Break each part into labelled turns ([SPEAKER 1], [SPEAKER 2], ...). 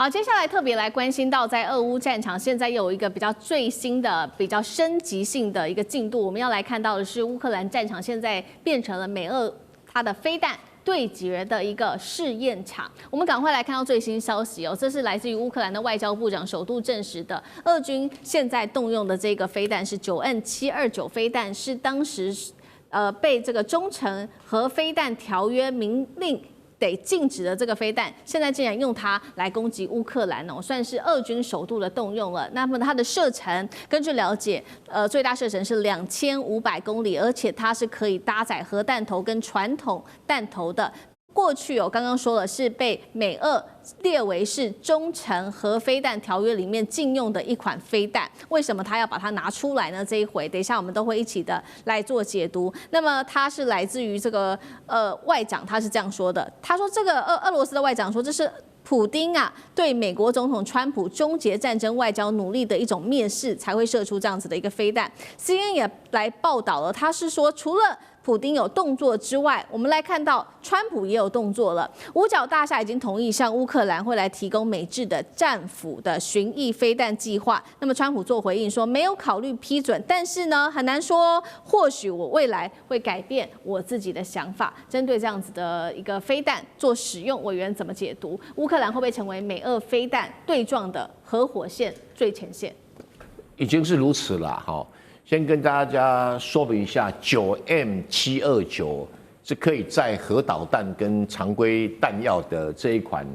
[SPEAKER 1] 好，接下来特别来关心到，在俄乌战场现在有一个比较最新的、比较升级性的一个进度。我们要来看到的是，乌克兰战场现在变成了美俄它的飞弹对决的一个试验场。我们赶快来看到最新消息哦，这是来自于乌克兰的外交部长首度证实的，俄军现在动用的这个飞弹是9N729飞弹，是当时被这个中程核飞弹条约明令得禁止的这个飞弹，现在竟然用它来攻击乌克兰哦，算是俄军首度的动用了。那么它的射程，根据了解，最大射程是2500公里，而且它是可以搭载核弹头跟传统弹头的。过去刚刚说了是被美俄列为是中程核飞弹条约里面禁用的一款飞弹，为什么他要把它拿出来呢？这一回，等一下我们都会一起的来做解读。那么它是来自于这个外长，他是这样说的，他说这个俄罗斯的外长说这是普丁对美国总统川普终结战争外交努力的一种蔑视，才会射出这样子的一个飞弹。CNN 也来报道了，他是说除了普丁有动作之外，我们来看到川普也有动作了。五角大厦已经同意向乌克兰会来提供美制的战斧的巡弋飞弹计划。那么川普做回应说没有考虑批准，但是呢很难说，或许我未来会改变我自己的想法。针对这样子的一个飞弹做使用，委员怎么解读？乌克兰会不会成为美俄飞弹对撞的核火线最前线？
[SPEAKER 2] 已经是如此了哈。先跟大家说明一下，9M729是可以载核导弹跟常规弹药的这一款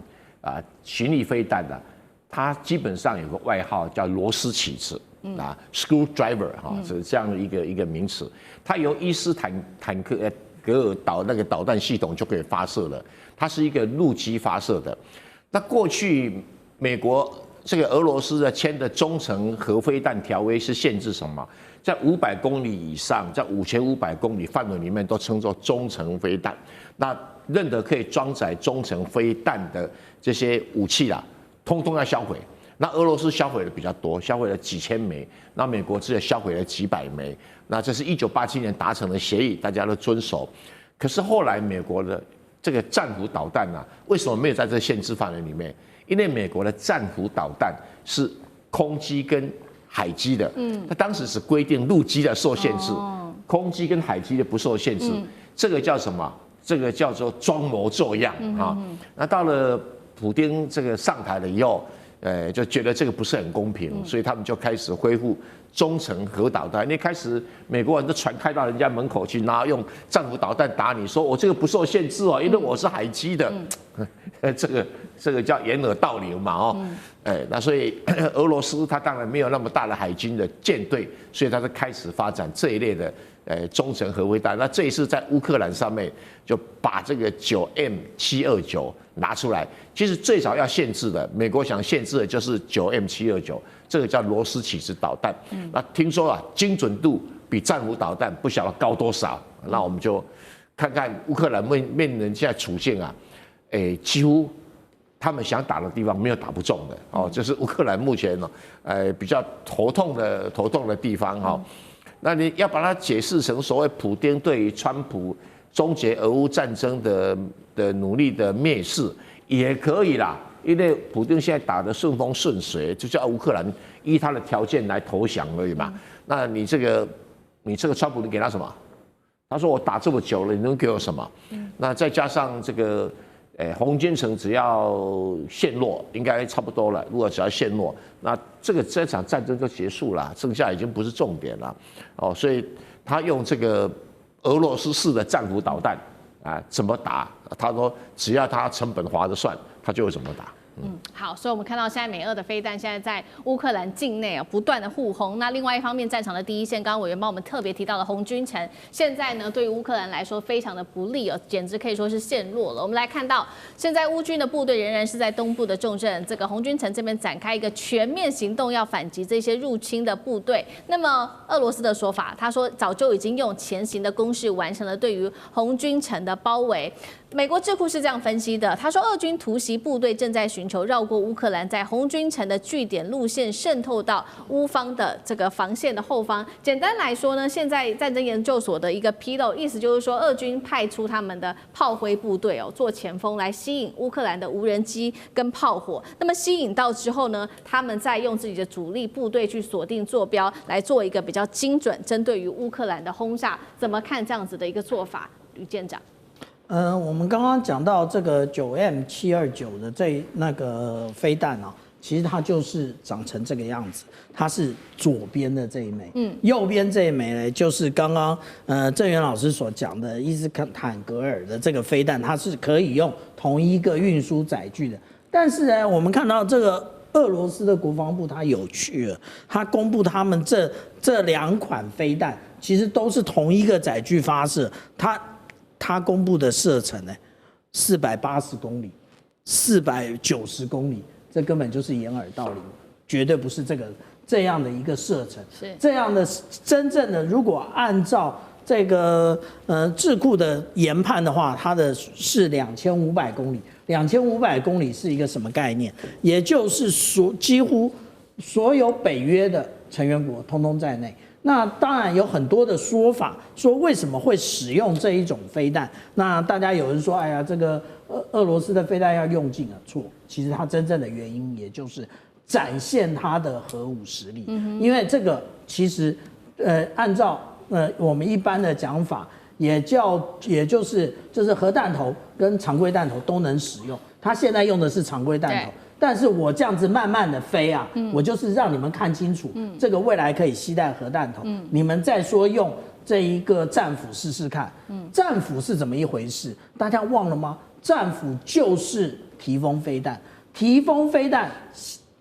[SPEAKER 2] 巡弋飞弹的，它基本上有个外号叫螺丝起子，screwdriver 哈，是这样的一个名词。它由伊斯坦克格尔那个导弹系统就可以发射了，它是一个陆基发射的。那过去美国这个俄罗斯签的中程核飞弹条约是限制什么？在500公里以上，在5500公里范围里面都称作中程飞弹。那任何可以装载中程飞弹的这些武器通通要销毁。那俄罗斯销毁的比较多，销毁了几千枚，那美国只有销毁了几百枚。那这是1987年达成的协议，大家都遵守。可是后来美国的这个战斧导弹为什么没有在这限制范围里面？因为美国的战斧导弹是空机跟海基的，它当时只规定陆基的受限制，空机跟海基的不受限制。这个叫什么？这个叫做装模作样啊。那到了普丁这个上台了以后，就觉得这个不是很公平，所以他们就开始恢复中程核导弹。因为开始美国人的船开到人家门口去，然后用战斧导弹打你，说我这个不受限制因为我是海基的。这个叫掩耳盗铃嘛那所以俄罗斯它当然没有那么大的海军的舰队，所以它就开始发展这一类的中程核飞弹。那这一次在乌克兰上面就把这个9M729拿出来。其实最早要限制的，美国想限制的就是9M729，这个叫螺丝起子导弹。那听说精准度比战斧导弹不晓得高多少。那我们就看看乌克兰面临现在处境几乎他们想打的地方没有打不中的这是乌克兰目前比较头痛的地方那你要把它解释成所谓普丁对于川普终结俄乌战争的努力的蔑视也可以啦，因为普丁现在打得顺风顺水，就叫乌克兰依他的条件来投降而已嘛。那你这个川普你给他什么？他说我打这么久了，你能给我什么？那再加上这个。红军城只要陷落，应该差不多了。如果只要陷落，那这场战争就结束了，剩下已经不是重点了。所以他用这个俄罗斯式的战斧导弹怎么打？他说只要他成本划得算，他就会怎么打。
[SPEAKER 1] 好，所以我们看到现在美俄的飞弹现在在乌克兰境内不断的互轰。那另外一方面，战场的第一线，刚刚委员帮我们特别提到的红军城，现在呢对于乌克兰来说非常的不利简直可以说是陷落了。我们来看到，现在乌军的部队仍然是在东部的重镇这个红军城这边展开一个全面行动，要反击这些入侵的部队。那么俄罗斯的说法，他说早就已经用前行的攻势完成了对于红军城的包围。美国智库是这样分析的，他说，俄军突袭部队正在寻求绕过乌克兰，在红军城的据点路线渗透到乌方的这个防线的后方。简单来说呢，现在战争研究所的一个披露，意思就是说，俄军派出他们的炮灰部队做前锋，来吸引乌克兰的无人机跟炮火。那么吸引到之后呢，他们再用自己的主力部队去锁定坐标，来做一个比较精准针对于乌克兰的轰炸。怎么看这样子的一个做法，吕舰长？
[SPEAKER 3] 我们刚刚讲到这个9M729的那个飞弹啊，其实它就是长成这个样子，它是左边的这一枚，右边这一枚呢，就是刚刚郑源老师所讲的伊斯坎格尔的这个飞弹，它是可以用同一个运输载具的。但是呢，我们看到这个俄罗斯的国防部它有趣了，它公布他们这两款飞弹其实都是同一个载具发射，它公布的射程呢，480公里，490公里，这根本就是掩耳盗铃，绝对不是这样的一个射程。是这样的真正的，如果按照这个智库的研判的话，它的是2500公里。2500公里是一个什么概念？也就是几乎所有北约的成员国通通在内。那当然有很多的说法，说为什么会使用这一种飞弹？那大家有人说，哎呀，这个俄罗斯的飞弹要用尽了，错。其实它真正的原因，也就是展现它的核武实力。因为这个其实，按照我们一般的讲法，也就是核弹头跟常规弹头都能使用。它现在用的是常规弹头。但是我这样子慢慢的飞啊，我就是让你们看清楚，这个未来可以携带核弹头，你们再说用这一个战斧试试看。战斧是怎么一回事？大家忘了吗？战斧就是提风飞弹，提风飞弹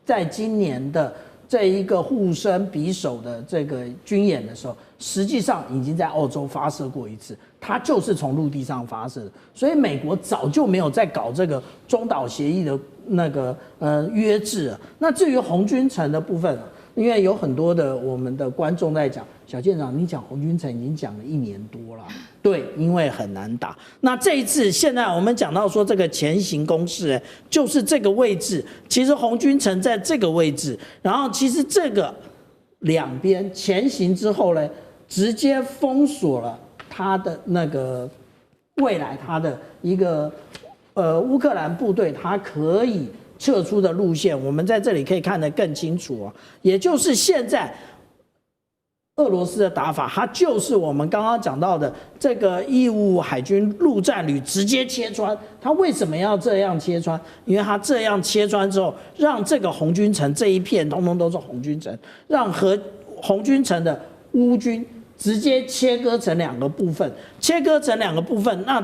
[SPEAKER 3] 在今年的这一个互生匕首的这个军演的时候，实际上已经在澳洲发射过一次，它就是从陆地上发射的，所以美国早就没有在搞这个中导协议的那个约制了。那至于红军城的部分，因为有很多的我们的观众在讲，小舰长你讲红军城已经讲了1年多了，对，因为很难打。那这一次现在我们讲到说这个前行攻势，就是这个位置，其实红军城在这个位置，然后其实这个两边前行之后呢，直接封锁了它的那个未来它的一个乌克兰部队它可以撤出的路线，我们在这里可以看得更清楚哦。也就是现在俄罗斯的打法，它就是我们刚刚讲到的这个义务海军陆战旅直接切穿。它为什么要这样切穿？因为它这样切穿之后，让这个红军城这一片通通都是红军城，让红军城的乌军直接切割成2个部分，那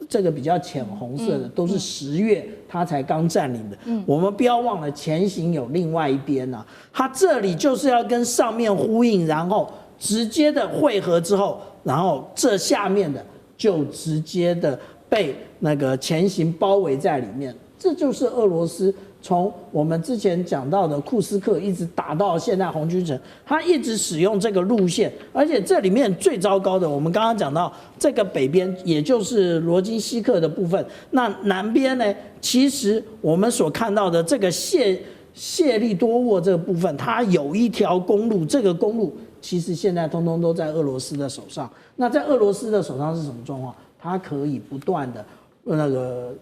[SPEAKER 3] 这个比较浅红色的都是10月他才刚占领的。我们不要忘了前行有另外一边啊，它这里就是要跟上面呼应，然后直接的汇合之后，然后这下面的就直接的被那个前行包围在里面。这就是俄罗斯从我们之前讲到的库斯克一直打到现在红军城，他一直使用这个路线，而且这里面最糟糕的，我们刚刚讲到这个北边，也就是罗金西克的部分，那南边呢，其实我们所看到的这个谢利多沃这个部分，它有一条公路，这个公路其实现在通通都在俄罗斯的手上。那在俄罗斯的手上是什么状况？它可以不断的那个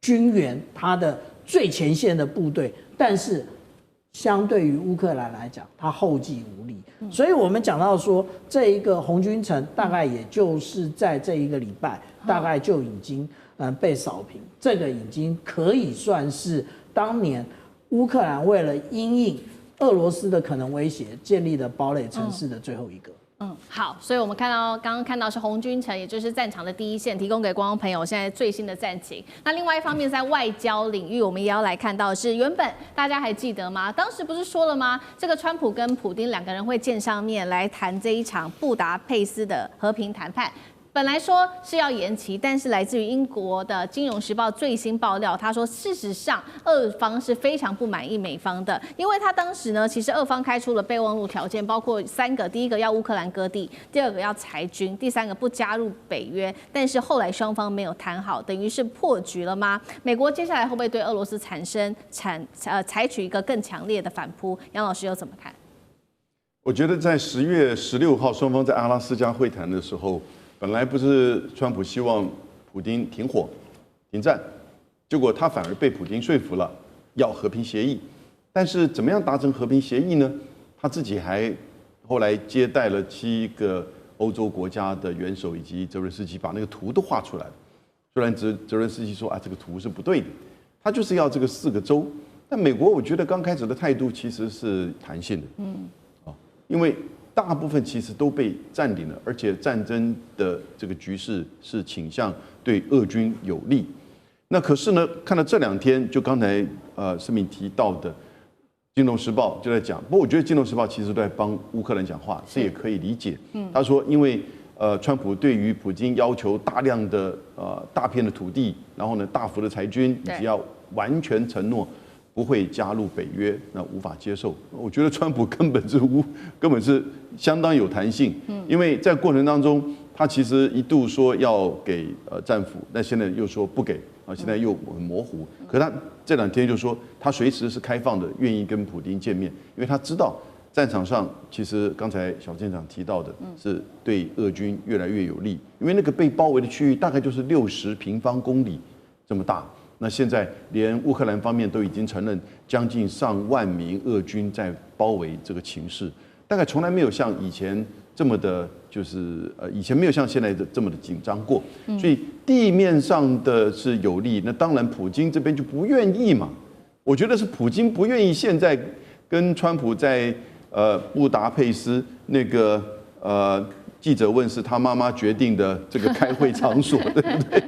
[SPEAKER 3] 军援它的最前线的部队，但是相对于乌克兰来讲，它后继无力。所以我们讲到说，这一个红军城大概也就是在这一个礼拜，大概就已经被扫平。这个已经可以算是当年乌克兰为了因应俄罗斯的可能威胁建立的堡垒城市的最后一个。
[SPEAKER 1] 好，所以我们刚刚看到是红军城，也就是战场的第一线，提供给观众朋友现在最新的战情。那另外一方面，在外交领域，我们也要来看到的是，原本大家还记得吗？当时不是说了吗？这个川普跟普丁2个人会见上面来谈这一场布达佩斯的和平谈判。本来说是要延期，但是来自于英国的《金融时报》最新爆料，他说事实上俄方是非常不满意美方的，因为他当时呢，其实俄方开出了备忘录条件，包括3个，第一个要乌克兰割地，第2个要裁军，第3个不加入北约，但是后来双方没有谈好，等于是破局了吗？美国接下来会不会对俄罗斯采取一个更强烈的反扑？杨老师又怎么看？
[SPEAKER 4] 我觉得在10月16号双方在阿拉斯加会谈的时候，本来不是川普希望普丁停火、停战，结果他反而被普丁说服了，要和平协议。但是怎么样达成和平协议呢？他自己还后来接待了7个欧洲国家的元首以及泽伦斯基，把那个图都画出来了。虽然泽伦斯基说啊，这个图是不对的，他就是要这个4个州。但美国我觉得刚开始的态度其实是弹性的，因为大部分其实都被占领了，而且战争的这个局势是倾向对俄军有利。那可是呢，看到这2天，就刚才声明提到的《金融时报》就在讲，不过我觉得《金融时报》其实都在帮乌克兰讲话，这也可以理解。他说，因为川普对于普京要求大量的大片的土地，然后呢大幅的裁军，以及要完全承诺不会加入北约，那无法接受。我觉得川普根本是相当有弹性，因为在过程当中，他其实一度说要给战俘，但现在又说不给啊，现在又很模糊。可他这2天就说他随时是开放的，愿意跟普丁见面，因为他知道战场上其实刚才小舰长提到的是对俄军越来越有利，因为那个被包围的区域大概就是60平方公里这么大。那现在连乌克兰方面都已经承认，将近上万名俄军在包围这个情势，大概从来没有像以前这么的，就是以前没有像现在的这么的紧张过。所以地面上的是有利，那当然普京这边就不愿意嘛。我觉得是普京不愿意现在跟川普在布达佩斯那个记者问是他妈妈决定的这个开会场所，对不对？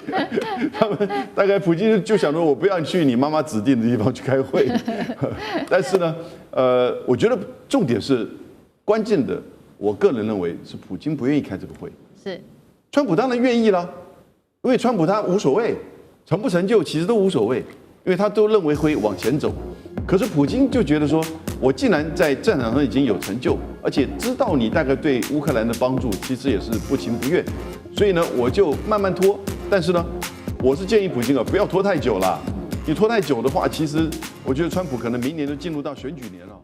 [SPEAKER 4] 他们大概普京就想说，我不要去你妈妈指定的地方去开会。但是呢，我觉得重点是关键的，我个人认为是普京不愿意开这个会。
[SPEAKER 1] 是，
[SPEAKER 4] 川普当然愿意了，因为川普他无所谓，成不成就其实都无所谓，因为他都认为会往前走。可是普京就觉得说，我既然在战场上已经有成就，而且知道你大概对乌克兰的帮助其实也是不情不愿，所以呢，我就慢慢拖。但是呢，我是建议普京不要拖太久了。你拖太久的话，其实我觉得川普可能明年就进入到选举年了。